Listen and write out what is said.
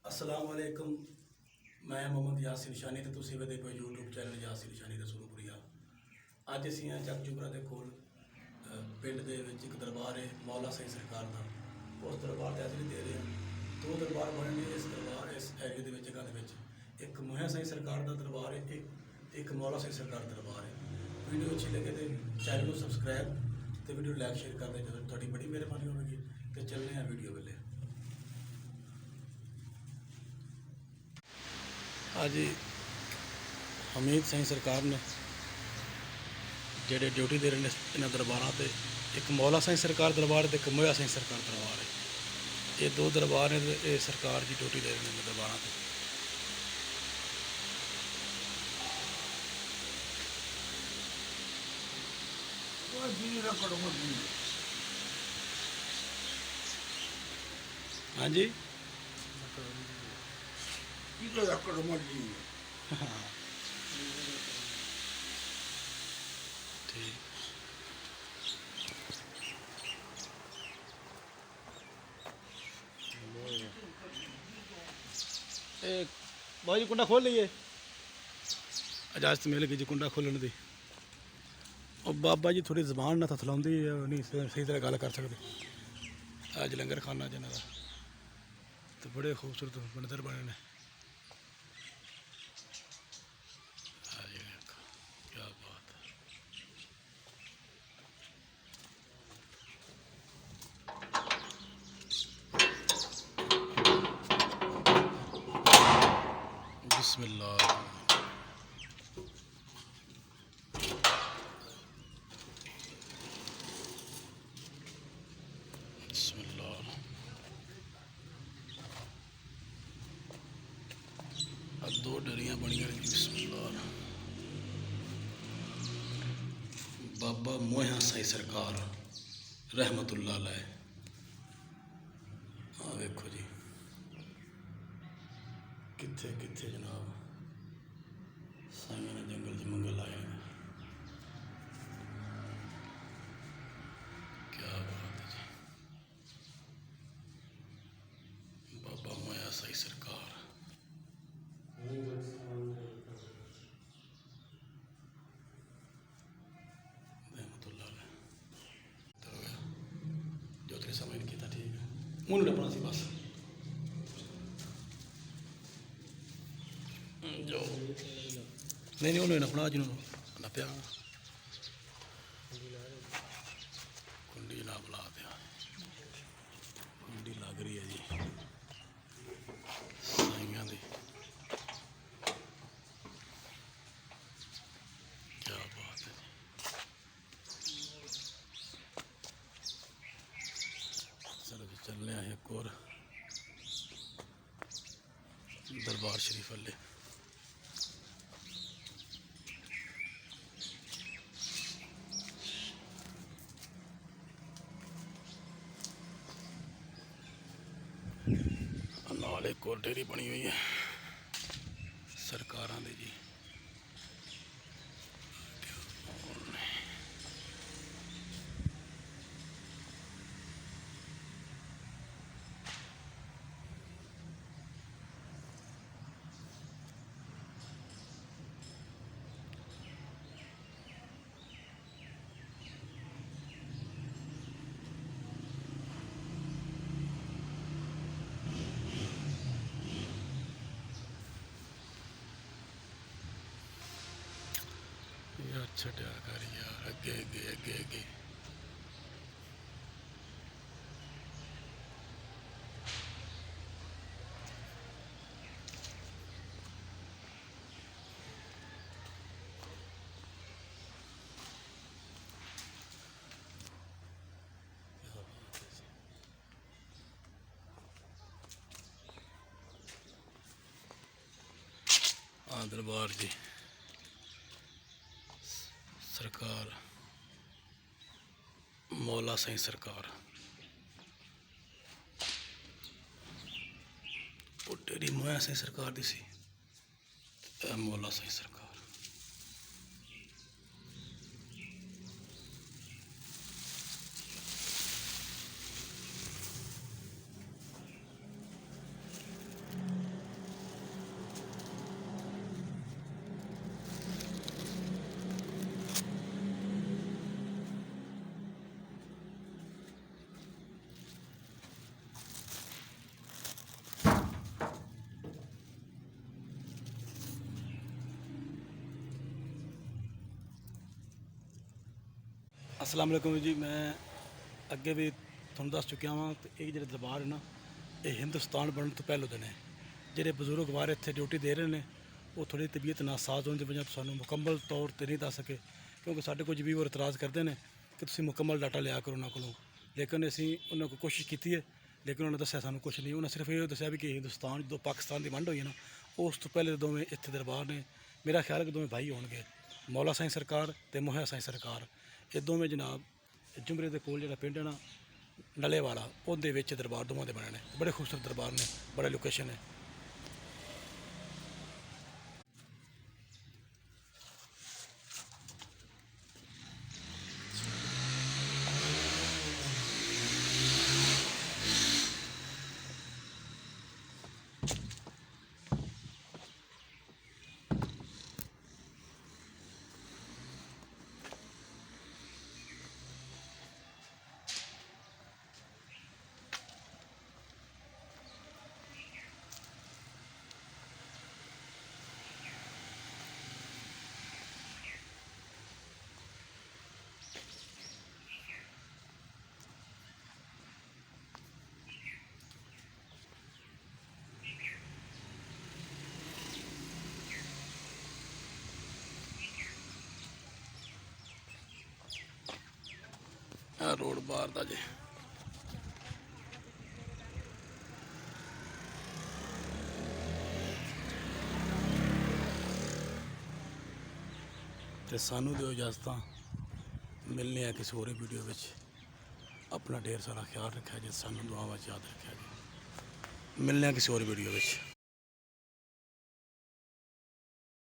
अस्सलाम वालेकुम। मैं मोहम्मद यासिर शानी ਤੇ ਤੁਸੀਂ ਵੇਖਦੇ ਪਏ YouTube ਚੈਨਲ ਯਾਸਿਰ ਸ਼ਾਨੀ ਰਸੂਲਪੁਰੀਆ। ਅੱਜ ਅਸੀਂ ਆ ਚੱਕ ਜੁਗਰਾ ਦੇ ਕੋਲ ਪਿੰਡ ਦੇ ਵਿੱਚ ਇੱਕ ਦਰਬਾਰ ਹੈ ਮੌਲਾ ਸਹੀ ਸਰਕਾਰ ਦਾ। ਉਸ ਦਰਬਾਰ ਤੇ ਅਸੀਂ ਦੇ ਰਹੇ ਹਾਂ। ਦੋ ਦਰਬਾਰ ਬਣੇ ਨੇ ਇਸ ਏਰੀਏ ਦੇ ਵਿੱਚ ਜਗ੍ਹਾ ਦੇ ਵਿੱਚ। ਇੱਕ ਮੋਹਿਆ ਸਹੀ ਸਰਕਾਰ ਦਾ ਦਰਬਾਰ ਹੈ, ਇੱਕ ਮੌਲਾ ਸਹੀ ਸਰਕਾਰ ਦਾ ਦਰਬਾਰ ਹੈ। ਵੀਡੀਓ ਅੱਛੀ ਲੱਗੇ ਤੇ ਚੈਨਲ ਨੂੰ ਸਬਸਕ੍ਰਾਈਬ ਤੇ ਵੀਡੀਓ ਲਾਈਕ ਸ਼ੇਅਰ ਕਰ ਦੇ, ਜਦੋਂ ਤੁਹਾਡੀ ਬੜੀ ਮਿਹਰਬਾਨੀ ਹੋਵੇਗੀ। ਤੇ ਚੱਲਦੇ ਹਾਂ ਵੀਡੀਓ ਵੇਲੇ। ਅੱਜ ਹਮੀਦ ਸਿੰਘ ਸਰਕਾਰ ਨੇ ਜਿਹੜੇ ਡਿਊਟੀ ਦੇ ਰਹੇ ਨੇ ਇਹਨਾਂ ਦਰਬਾਰਾਂ ਤੇ, ਇੱਕ ਮੌਲਾ ਸਿੰਘ ਸਰਕਾਰ ਦਰਬਾਰ ਤੇ ਇੱਕ ਮੋਹਿਆ ਸਿੰਘ ਸਰਕਾਰ ਦਰਬਾਰ ਹੈ। ਇਹ ਦੋ ਦਰਬਾਰ ਨੇ ਤੇ ਇਹ ਸਰਕਾਰ ਦੀ ਡਿਊਟੀ ਦੇ ਰਹੇ ਨੇ ਦਰਬਾਰਾਂ ਤੇ। ਹਾਂਜੀ ਠੀਕ। ਬਾਜੀ ਕੁੰਡਾ ਖੋਲ ਲਈਏ, ਇਜਾਜ਼ਤ ਮਿਲ ਗਈ ਜੀ ਕੁੰਡਾ ਖੋਲਣ ਦੀ। ਉਹ ਬਾਬਾ ਜੀ ਥੋੜੀ ਜ਼ਬਾਨ ਨਾਲ ਥਥਲਾਉਂਦੀ ਨਹੀਂ, ਸਹੀ ਤਰ੍ਹਾਂ ਗੱਲ ਕਰ ਸਕਦੇ। ਅੱਜ ਲੰਗਰ ਖਾਨਾ ਜਿਹਨਾਂ ਦਾ ਤੇ ਬੜੇ ਖੂਬਸੂਰਤ ਮੰਦਰ ਬਣੇ ਨੇ। क्या बात है। बिस्मिल्लाह। बिस्मिल्लाह। अब दो डरियां बनी हैं। बिस्मिल्लाह। बाबा मोहिया साई सरकार रहमतुल्लाह अलैह। हाँ वेखो जी कित्थे कित्थे जनाब साइयां ने जंगल च मंगल लाए हैं। क्या बात है जी। बाबा मोहिया साई सरकार जो तेरे समझ नहीं किया ठीक है, मुँह नहीं अपना सी बस जो नहीं उन्होंने अपना जिन्होंने नप्या कुंडी ना बुला दिया। कुंडी लग रही है जी साइयां दी। क्या बात है जी। चलो जी चलने आए एक और दरबार शरीफ वाले। नाल एक और डेरी बनी हुई है सरकारां दी जी। यार छड्या कर यार, अगे अगे अगे अगे। हाँ दरबार जी सरकार मौला सही सरकार वो डेरी मोया सही सरकार दी सी, मौला सही सरकार। ਅਸਲਾਮ ਵਾਲੇਕੁਮ ਜੀ। ਮੈਂ ਅੱਗੇ ਵੀ ਤੁਹਾਨੂੰ ਦੱਸ ਚੁੱਕਿਆ ਹਾਂ ਕਿ ਇਹ ਜਿਹੜੇ ਦਰਬਾਰ ਨੇ ਨਾ, ਇਹ ਹਿੰਦੁਸਤਾਨ ਬਣਨ ਤੋਂ ਪਹਿਲੋਂ ਦੇ ਨੇ। ਜਿਹੜੇ ਬਜ਼ੁਰਗ ਬਾਹਰ ਇੱਥੇ ਡਿਊਟੀ ਦੇ ਰਹੇ ਨੇ, ਉਹ ਥੋੜ੍ਹੀ ਤਬੀਅਤ ਨਾਸਾਜ਼ ਹੋਣ ਦੀ ਵਜ੍ਹਾ ਤੋਂ ਸਾਨੂੰ ਮੁਕੰਮਲ ਤੌਰ 'ਤੇ ਨਹੀਂ ਦੱਸ ਸਕੇ, ਕਿਉਂਕਿ ਸਾਡੇ ਕੁਝ ਵੀ ਉਹ ਇਤਰਾਜ਼ ਕਰਦੇ ਨੇ ਕਿ ਤੁਸੀਂ ਮੁਕੰਮਲ ਡਾਟਾ ਲਿਆ ਕਰੋ ਉਹਨਾਂ ਕੋਲੋਂ। ਲੇਕਿਨ ਅਸੀਂ ਉਹਨਾਂ ਕੋਲ ਕੋਸ਼ਿਸ਼ ਕੀਤੀ ਹੈ, ਲੇਕਿਨ ਉਹਨਾਂ ਨੇ ਦੱਸਿਆ ਸਾਨੂੰ ਕੁਝ ਨਹੀਂ। ਉਹਨਾਂ ਸਿਰਫ ਇਹ ਦੱਸਿਆ ਵੀ ਕਿ ਹਿੰਦੁਸਤਾਨ ਜਦੋਂ ਪਾਕਿਸਤਾਨ ਦੀ ਵੰਡ ਹੋਈ ਹੈ ਨਾ, ਉਸ ਤੋਂ ਪਹਿਲੇ ਦੋਵੇਂ ਇੱਥੇ ਦਰਬਾਰ ਨੇ। ਮੇਰਾ ਖਿਆਲ ਹੈ ਕਿ ਦੋਵੇਂ ਭਾਈ ਹੋਣਗੇ, ਮੌਲਾ ਸਾਈਂ ਸਰਕਾਰ ਅਤੇ ਮੋਹਿਆ ਸਾਈਂ ਸਰਕਾਰ। ਇਹ ਦੋਵੇਂ ਜਨਾਬ ਜੁਮਰੇ ਦੇ ਕੋਲ ਜਿਹੜਾ ਪਿੰਡ ਹੈ ਨਾ ਨਲੇ ਵਾਲਾ, ਉਹਦੇ ਵਿੱਚ ਦਰਬਾਰ ਦੋਵਾਂ ਦੇ ਬਣੇ ਨੇ। ਬੜੇ ਖੂਬਸੂਰਤ ਦਰਬਾਰ ਨੇ, ਬੜਾ ਲੋਕੇਸ਼ਨ ਹੈ। ਆਹ ਰੋਡ ਬਾਹਰ ਦਾ ਜੇ। ਤੇ ਸਾਨੂੰ ਦਿਓ ਇਜਾਜ਼ਤਾਂ, ਮਿਲਨੇ ਆ ਕਿਸੇ ਹੋਰ ਵੀਡੀਓ ਵਿੱਚ। ਆਪਣਾ ਢੇਰ ਸਾਰਾ ਖਿਆਲ ਰੱਖਿਆ ਜੇ, ਸਾਨੂੰ ਦੁਆਵਾਂ 'ਚ ਯਾਦ ਰੱਖਿਆ ਜੀ। ਮਿਲਨੇ ਆ ਕਿਸੇ ਹੋਰ ਵੀਡੀਓ ਵਿੱਚ।